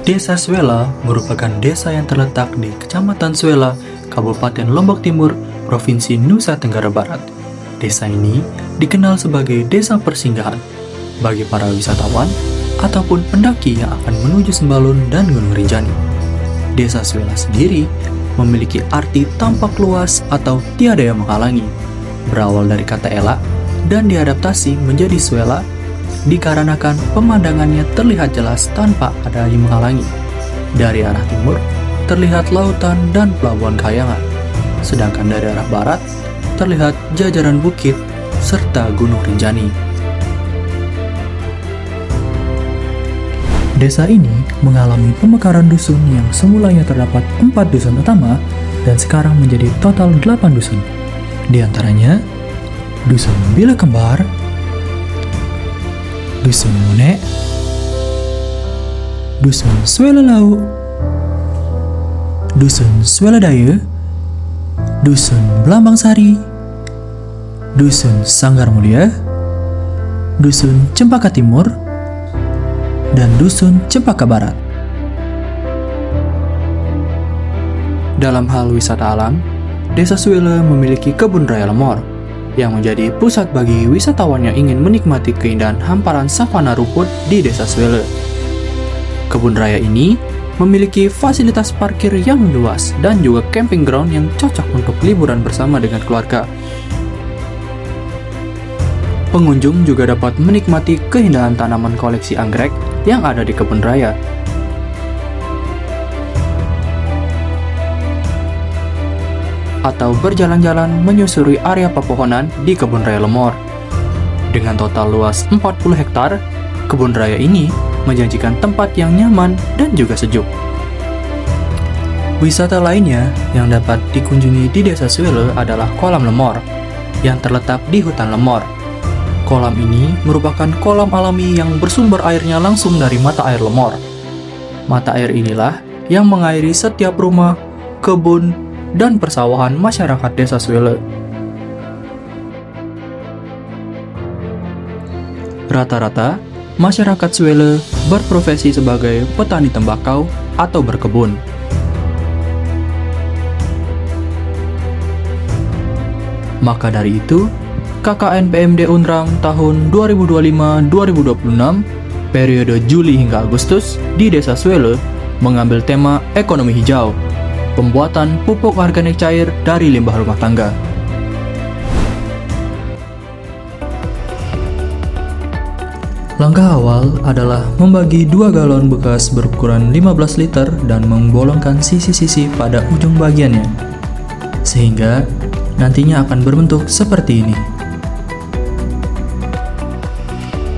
Desa Suela merupakan desa yang terletak di Kecamatan Suela, Kabupaten Lombok Timur, Provinsi Nusa Tenggara Barat. Desa ini dikenal sebagai desa persinggahan bagi para wisatawan ataupun pendaki yang akan menuju Sembalun dan Gunung Rinjani. Desa Suela sendiri memiliki arti tampak luas atau tiada yang menghalangi, berawal dari kata elak dan diadaptasi menjadi Suela dikarenakan pemandangannya terlihat jelas tanpa ada yang menghalangi. Dari arah timur terlihat lautan dan pelabuhan kayangan, sedangkan dari arah barat terlihat jajaran bukit serta Gunung Rinjani. Desa ini mengalami pemekaran dusun yang semulanya terdapat 4 dusun utama dan sekarang menjadi total 8 dusun. Di antaranya Dusun Bila Kembar, Dusun Mune, Dusun Suela Lau, Dusun Suela Daya, Dusun Belambang Sari, Dusun Sanggar Mulia, Dusun Cempaka Timur, dan Dusun Cempaka Barat. Dalam hal wisata alam, Desa Suela memiliki kebun raya Lemor yang menjadi pusat bagi wisatawan yang ingin menikmati keindahan hamparan savana rumput di Desa Suela. Kebun raya ini memiliki fasilitas parkir yang luas dan juga camping ground yang cocok untuk liburan bersama dengan keluarga. Pengunjung juga dapat menikmati keindahan tanaman koleksi anggrek yang ada di kebun raya. Atau berjalan-jalan menyusuri area pepohonan di Kebun Raya Lemor. Dengan total luas 40 hektar, kebun raya ini menjanjikan tempat yang nyaman dan juga sejuk. Wisata lainnya yang dapat dikunjungi di Desa Suela adalah Kolam Lemor yang terletak di hutan Lemor. Kolam ini merupakan kolam alami yang bersumber airnya langsung dari mata air Lemor. Mata air inilah yang mengairi setiap rumah, kebun, dan persawahan masyarakat Desa Suela. Rata-rata, masyarakat Suela berprofesi sebagai petani tembakau atau berkebun. Maka dari itu, KKN PMD Unrang tahun 2025-2026, periode Juli hingga Agustus di Desa Suela mengambil tema ekonomi hijau, pembuatan pupuk organik cair dari limbah rumah tangga. Langkah awal adalah membagi 2 galon bekas berukuran 15 liter dan membolongkan sisi-sisi pada ujung bagiannya, sehingga nantinya akan berbentuk seperti ini.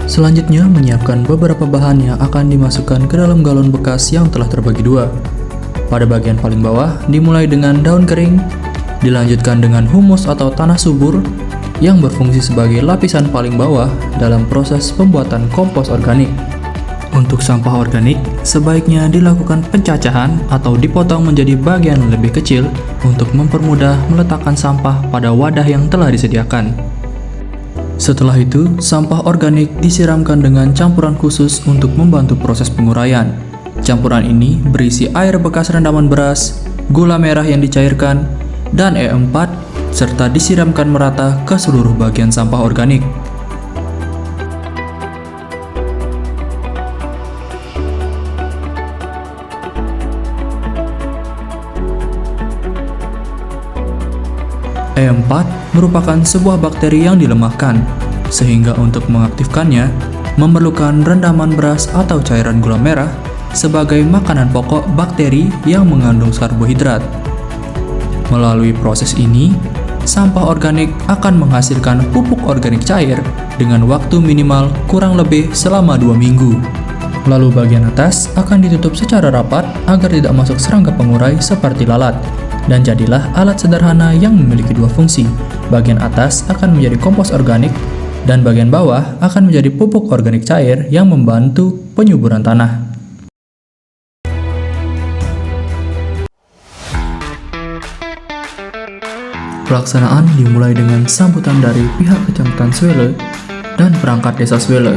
Selanjutnya, menyiapkan beberapa bahan yang akan dimasukkan ke dalam galon bekas yang telah terbagi 2. Pada bagian paling bawah dimulai dengan daun kering, dilanjutkan dengan humus atau tanah subur yang berfungsi sebagai lapisan paling bawah dalam proses pembuatan kompos organik. Untuk sampah organik, sebaiknya dilakukan pencacahan atau dipotong menjadi bagian lebih kecil untuk mempermudah meletakkan sampah pada wadah yang telah disediakan. Setelah itu, sampah organik disiramkan dengan campuran khusus untuk membantu proses penguraian. Campuran ini berisi air bekas rendaman beras, gula merah yang dicairkan, dan E4, serta disiramkan merata ke seluruh bagian sampah organik. E4 merupakan sebuah bakteri yang dilemahkan, sehingga untuk mengaktifkannya memerlukan rendaman beras atau cairan gula merah sebagai makanan pokok bakteri yang mengandung karbohidrat. Melalui proses ini, sampah organik akan menghasilkan pupuk organik cair dengan waktu minimal kurang lebih selama 2 minggu. Lalu bagian atas akan ditutup secara rapat agar tidak masuk serangga pengurai seperti lalat. Dan jadilah alat sederhana yang memiliki 2 fungsi. Bagian atas akan menjadi kompos organik dan bagian bawah akan menjadi pupuk organik cair yang membantu penyuburan tanah. Pelaksanaan dimulai dengan sambutan dari pihak Kecamatan Suela dan perangkat Desa Suela.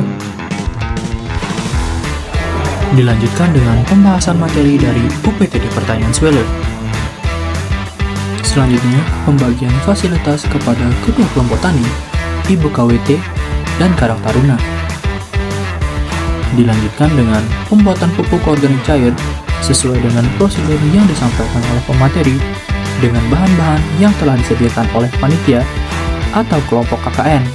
Dilanjutkan dengan pembahasan materi dari UPTD Pertanian Swelle. Selanjutnya, pembagian fasilitas kepada kedua kelompok tani, Ibu KWT dan Karang Taruna. Dilanjutkan dengan pembuatan pupuk organik cair sesuai dengan prosedur yang disampaikan oleh pemateri dengan bahan-bahan yang telah disediakan oleh panitia atau kelompok KKN.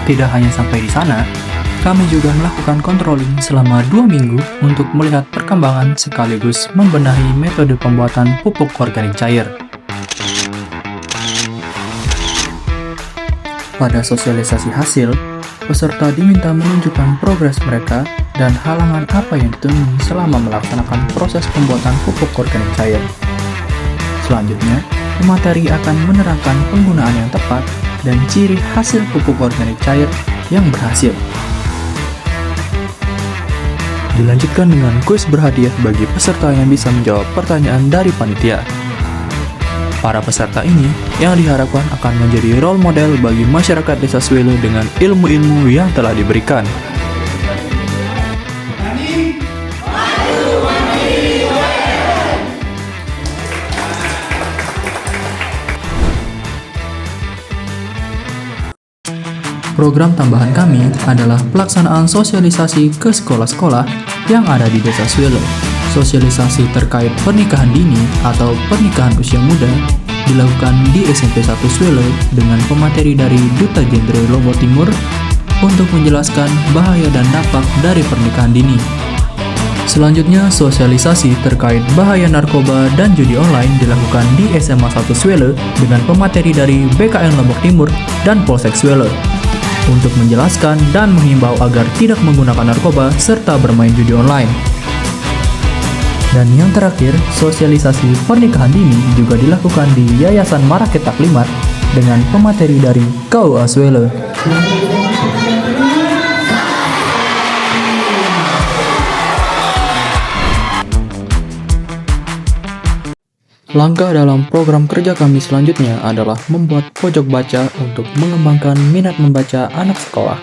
Tidak hanya sampai di sana, kami juga melakukan controlling selama 2 minggu untuk melihat perkembangan sekaligus membenahi metode pembuatan pupuk organik cair. Pada sosialisasi hasil, peserta diminta menunjukkan progres mereka dan halangan apa yang ditemui selama melaksanakan proses pembuatan pupuk organik cair. Selanjutnya, pemateri akan menerangkan penggunaan yang tepat dan ciri hasil pupuk organik cair yang berhasil. Dilanjutkan dengan kuis berhadiah bagi peserta yang bisa menjawab pertanyaan dari panitia. Para peserta ini yang diharapkan akan menjadi role model bagi masyarakat Desa Swelle dengan ilmu-ilmu yang telah diberikan. Program tambahan kami adalah pelaksanaan sosialisasi ke sekolah-sekolah yang ada di Desa Swelle. Sosialisasi terkait pernikahan dini atau pernikahan usia muda dilakukan di SMP 1 Swelle dengan pemateri dari Duta Genre Lombok Timur untuk menjelaskan bahaya dan dampak dari pernikahan dini. Selanjutnya, sosialisasi terkait bahaya narkoba dan judi online dilakukan di SMA 1 Swelle dengan pemateri dari BKN Lombok Timur dan Polsek Swelle untuk menjelaskan dan menghimbau agar tidak menggunakan narkoba serta bermain judi online. Dan yang terakhir, sosialisasi pernikahan dini juga dilakukan di Yayasan Maraket Taklimat dengan pemateri dari KUA Swelle. Langkah dalam program kerja kami selanjutnya adalah membuat pojok baca untuk mengembangkan minat membaca anak sekolah,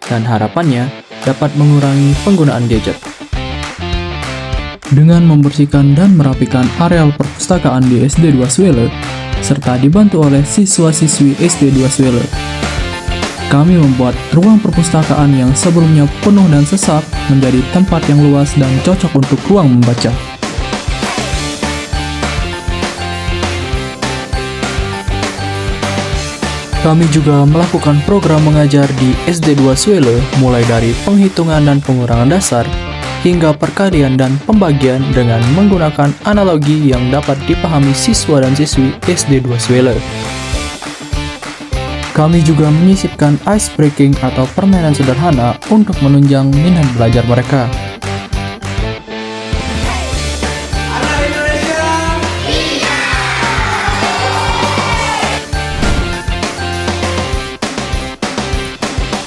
dan harapannya dapat mengurangi penggunaan gadget. Dengan membersihkan dan merapikan areal perpustakaan di SD 2 Swelle, serta dibantu oleh siswa-siswi SD 2 Swelle, kami membuat ruang perpustakaan yang sebelumnya penuh dan sesak menjadi tempat yang luas dan cocok untuk ruang membaca. Kami juga melakukan program mengajar di SD 2 Swelle mulai dari penghitungan dan pengurangan dasar hingga perkalian dan pembagian dengan menggunakan analogi yang dapat dipahami siswa dan siswi SD 2 Swelle. Kami juga menyisipkan ice breaking atau permainan sederhana untuk menunjang minat belajar mereka.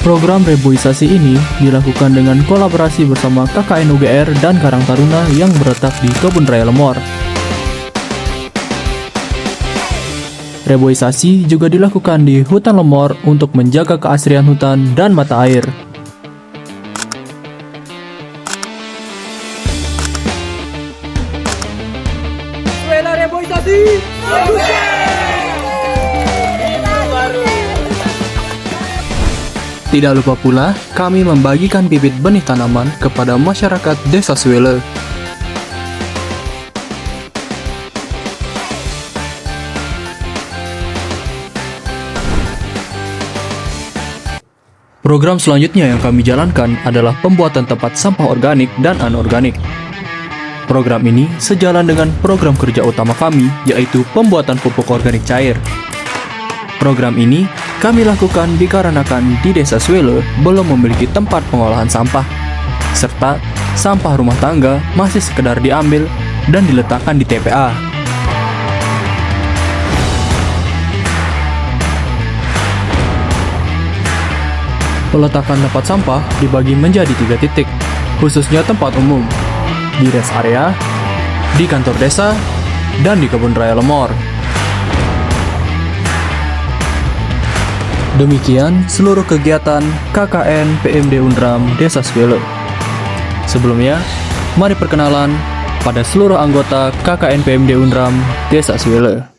Program reboisasi ini dilakukan dengan kolaborasi bersama KKN UGR dan Karang Taruna yang terletak di Kebun Raya Lemor. Reboisasi juga dilakukan di hutan Lemor untuk menjaga keasrian hutan dan mata air. Reboisasi! Tidak lupa pula, kami membagikan bibit benih tanaman kepada masyarakat Desa Swelle. Program selanjutnya yang kami jalankan adalah pembuatan tempat sampah organik dan anorganik. Program ini sejalan dengan program kerja utama kami, yaitu pembuatan pupuk organik cair. Program ini kami lakukan dikarenakan di Desa Swelle belum memiliki tempat pengolahan sampah, serta sampah rumah tangga masih sekedar diambil dan diletakkan di TPA. Peletakan tempat sampah dibagi menjadi 3 titik, khususnya tempat umum, di rest area, di kantor desa, dan di Kebun Raya Lemor. Demikian seluruh kegiatan KKN PMD Undram Desa Swele. Sebelumnya, mari perkenalan pada seluruh anggota KKN PMD Undram Desa Swele.